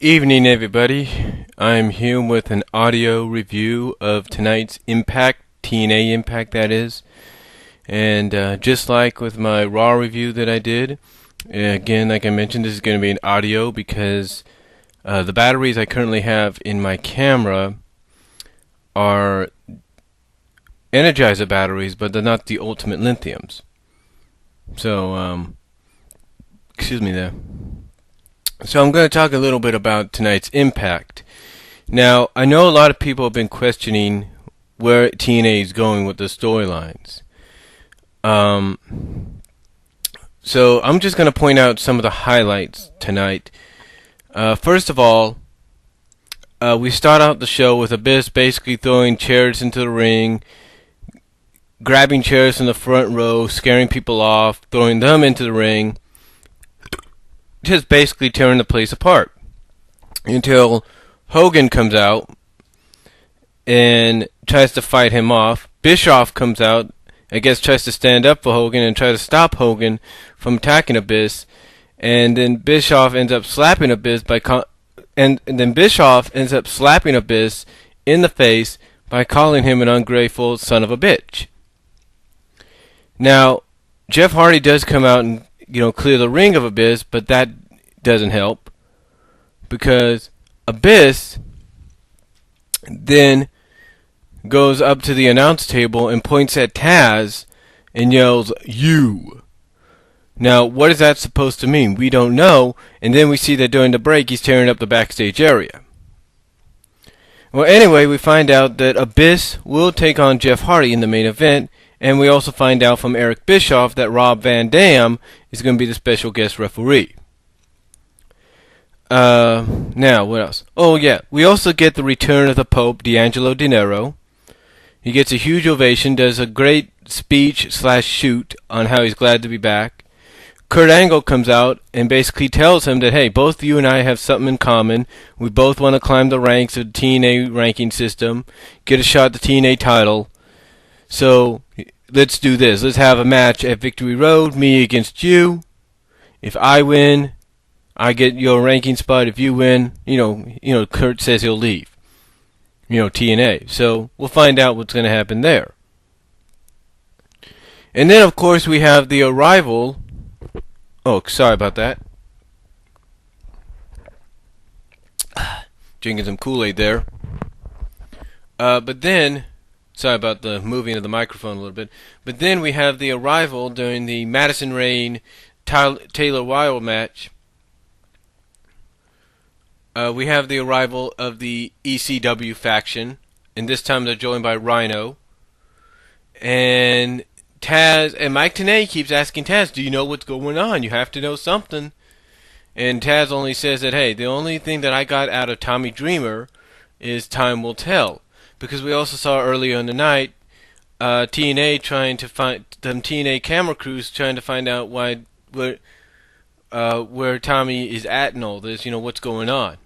Evening, everybody. I'm here with an audio review of tonight's Impact, TNA Impact, that is. And just like with my Raw review that I did, again, like I mentioned, this is going to be an audio because the batteries I currently have in my camera are Energizer batteries, but they're not the ultimate lithiums. So, excuse me there. So I'm going to talk a little bit about tonight's Impact. Now, I know a lot of people have been questioning where TNA is going with the storylines. So I'm just going to point out some of the highlights tonight. First of all, we start out the show with Abyss basically throwing chairs into the ring, grabbing chairs from the front row, scaring people off, throwing them into the ring, just basically tearing the place apart until Hogan comes out and tries to fight him off. Bischoff comes out, I guess tries to stand up for Hogan and try to stop Hogan from attacking Abyss, and then Bischoff ends up slapping Abyss and then Bischoff ends up slapping Abyss in the face by calling him an ungrateful son of a bitch. Now, Jeff Hardy does come out and clear the ring of Abyss, but that doesn't help because Abyss then goes up to the announce table and points at Taz and yells, "You." Now, what is that supposed to mean? We don't know, and then we see that during the break he's tearing up the backstage area. Well, anyway, we find out that Abyss will take on Jeff Hardy in the main event, and we also find out from Eric Bischoff that Rob Van Dam is going to be the special guest referee. Now, what else? Oh, yeah. We also get the return of the Pope, D'Angelo Dinero. He gets a huge ovation, does a great speech/shoot on how he's glad to be back. Kurt Angle comes out and basically tells him that, hey, both you and I have something in common. We both want to climb the ranks of the TNA ranking system, get a shot at the TNA title. So let's do this. Let's have a match at Victory Road, me against you. If I win, I get your ranking spot. If you win, Kurt says he'll leave. TNA. So we'll find out what's going to happen there. And then, of course, we have the arrival. Oh, sorry about that. Drinking some Kool-Aid there. But then, sorry about the moving of the microphone a little bit. But then we have the arrival during the Madison Rayne Taylor Wilde match. We have the arrival of the ECW faction, and this time they're joined by Rhino. And Taz and Mike Tenay keeps asking Taz, "Do you know what's going on? You have to know something." And Taz only says that, hey, the only thing that I got out of Tommy Dreamer is time will tell. Because we also saw earlier in the night TNA trying to find them TNA camera crews trying to find out where Tommy is at and all this, what's going on.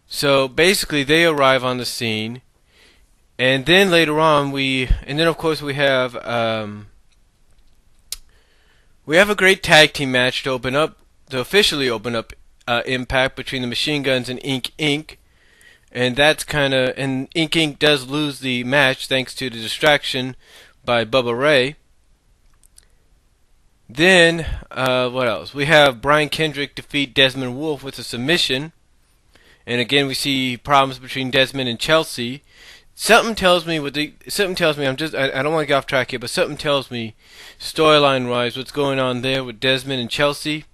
So basically they arrive on the scene, and then later on of course we have a great tag team match to officially open up Impact between the Machine Guns and Ink Inc. And and Ink Inc. does lose the match thanks to the distraction by Bubba Ray. Then, what else? We have Brian Kendrick defeat Desmond Wolfe with a submission. And again, we see problems between Desmond and Chelsea. Something tells me I don't want to get off track here, but something tells me, storyline-wise, what's going on there with Desmond and Chelsea,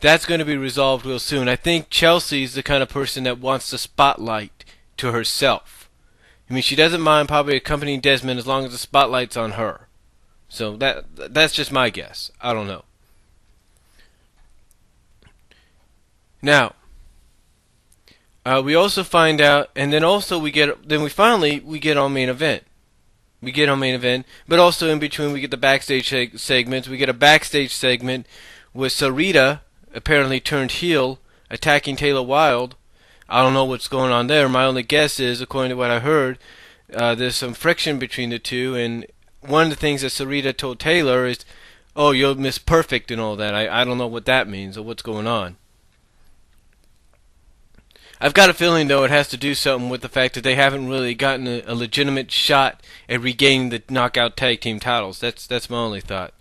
that's going to be resolved real soon. I think Chelsea's the kind of person that wants the spotlight to herself. I mean, she doesn't mind probably accompanying Desmond as long as the spotlight's on her. So that's just my guess. I don't know. Now, we also find out, and then also we get on main event. We get on main event, but also in between we get the backstage segments. We get a backstage segment with Sarita, apparently turned heel, attacking Taylor Wilde. I don't know what's going on there. My only guess is, according to what I heard, there's some friction between the two, and one of the things that Sarita told Taylor is, Oh, you'll miss perfect and all that. I don't know what that means or what's going on. I've got a feeling, though, it has to do something with the fact that they haven't really gotten a legitimate shot at regaining the knockout tag team titles. That's my only thought.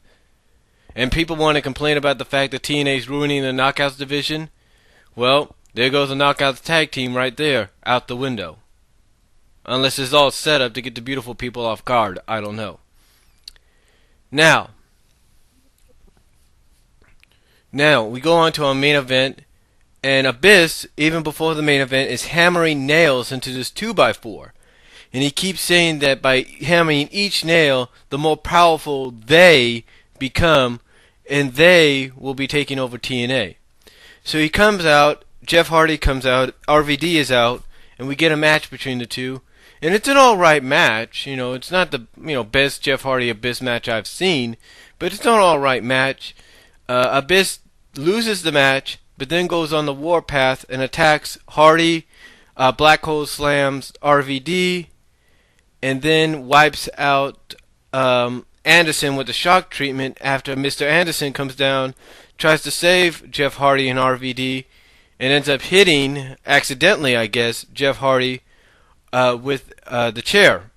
And people want to complain about the fact that TNA is ruining the knockouts division. Well, there goes the knockouts tag team right there, out the window. Unless it's all set up to get the beautiful people off guard. I don't know. Now we go on to our main event. And Abyss, even before the main event, is hammering nails into this 2x4. And he keeps saying that by hammering each nail, the more powerful they become, and they will be taking over TNA. So he comes out, Jeff Hardy comes out, RVD is out, and we get a match between the two. And it's an alright match. You know, it's not the best Jeff Hardy Abyss match I've seen, but it's an alright match. Abyss loses the match, but then goes on the warpath and attacks Hardy, Black Hole slams RVD, and then wipes out Anderson with the shock treatment after Mr. Anderson comes down, tries to save Jeff Hardy and RVD, and ends up hitting, accidentally I guess, Jeff Hardy with the chair.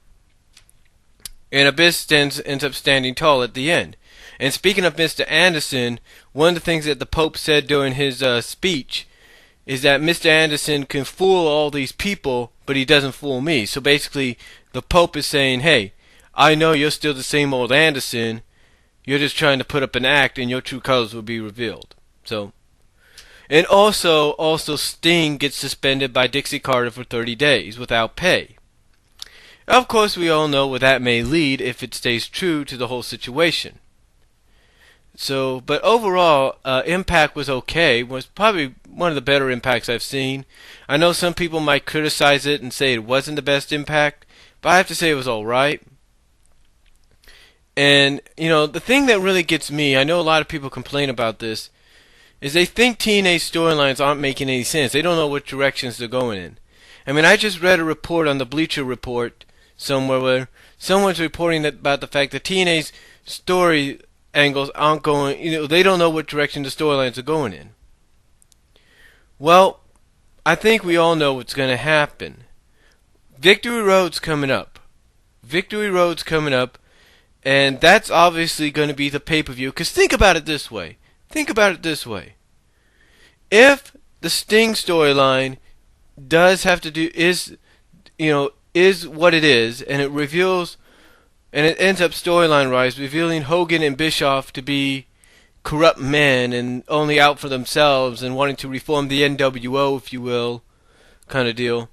And Abyss ends up standing tall at the end. And speaking of Mr. Anderson, one of the things that the Pope said during his speech is that Mr. Anderson can fool all these people, but he doesn't fool me. So basically, the Pope is saying, hey, I know you're still the same old Anderson. You're just trying to put up an act, and your true colors will be revealed. So, and also Sting gets suspended by Dixie Carter for 30 days without pay. Of course, we all know where that may lead if it stays true to the whole situation. So, but overall, Impact was okay. Was probably one of the better Impacts I've seen. I know some people might criticize it and say it wasn't the best Impact, but I have to say it was alright. And, the thing that really gets me, I know a lot of people complain about this, is they think TNA storylines aren't making any sense. They don't know what directions they're going in. I mean, I just read a report on the Bleacher Report somewhere where someone's reporting about the fact that TNA's story angles aren't going, they don't know what direction the storylines are going in. Well, I think we all know what's going to happen. Victory Road's coming up. And that's obviously going to be the pay-per-view. Because think about it this way. If the Sting storyline does have to do, is what it is, and it reveals, and it ends up storyline-wise revealing Hogan and Bischoff to be corrupt men and only out for themselves and wanting to reform the NWO, if you will, kind of deal,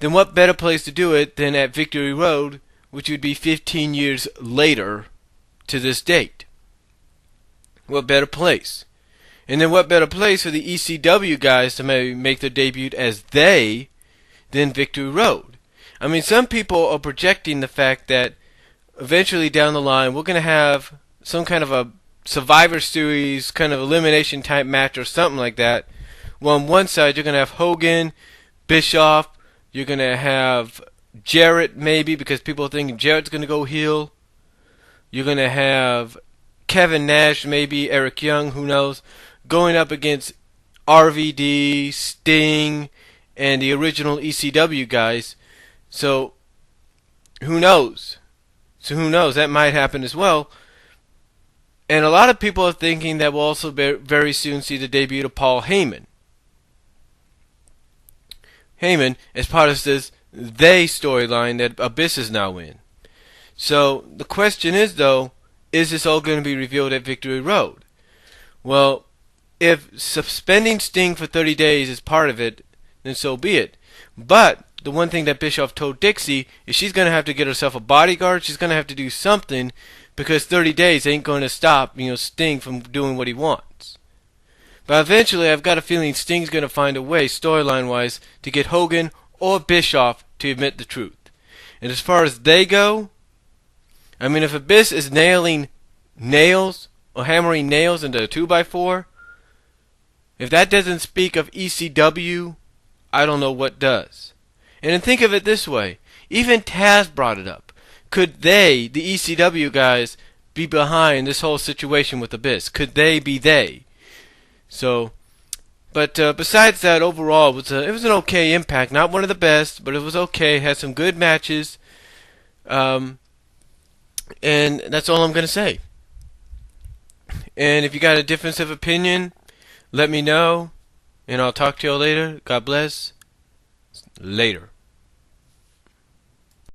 then what better place to do it than at Victory Road, which would be 15 years later to this date? What better place? And then what better place for the ECW guys to maybe make their debut as they than Victory Road? I mean, some people are projecting the fact that eventually down the line we're going to have some kind of a Survivor Series kind of elimination type match or something like that. Well, on one side you're going to have Hogan, Bischoff, you're going to have Jarrett maybe because people are thinking Jarrett's going to go heel. You're going to have Kevin Nash, maybe Eric Young, who knows, going up against RVD, Sting, and the original ECW guys. So, who knows? That might happen as well. And a lot of people are thinking that we'll also very soon see the debut of Paul Heyman. As part of this they storyline that Abyss is now in. So, the question is, though, is this all going to be revealed at Victory Road? Well, if suspending Sting for 30 days is part of it, then so be it. But the one thing that Bischoff told Dixie is she's going to have to get herself a bodyguard. She's going to have to do something because 30 days ain't going to stop, Sting from doing what he wants. But eventually, I've got a feeling Sting's going to find a way, storyline-wise, to get Hogan or Bischoff to admit the truth. And as far as they go, I mean, if Abyss is nailing nails or hammering nails into a 2x4, if that doesn't speak of ECW, I don't know what does. And then think of it this way. Even Taz brought it up. Could they, the ECW guys, be behind this whole situation with Abyss? Could they be they? So, but besides that, overall, it was an okay Impact. Not one of the best, but it was okay. Had some good matches, and that's all I'm gonna say. And if you got a difference of opinion, let me know, and I'll talk to y'all later. God bless. Later.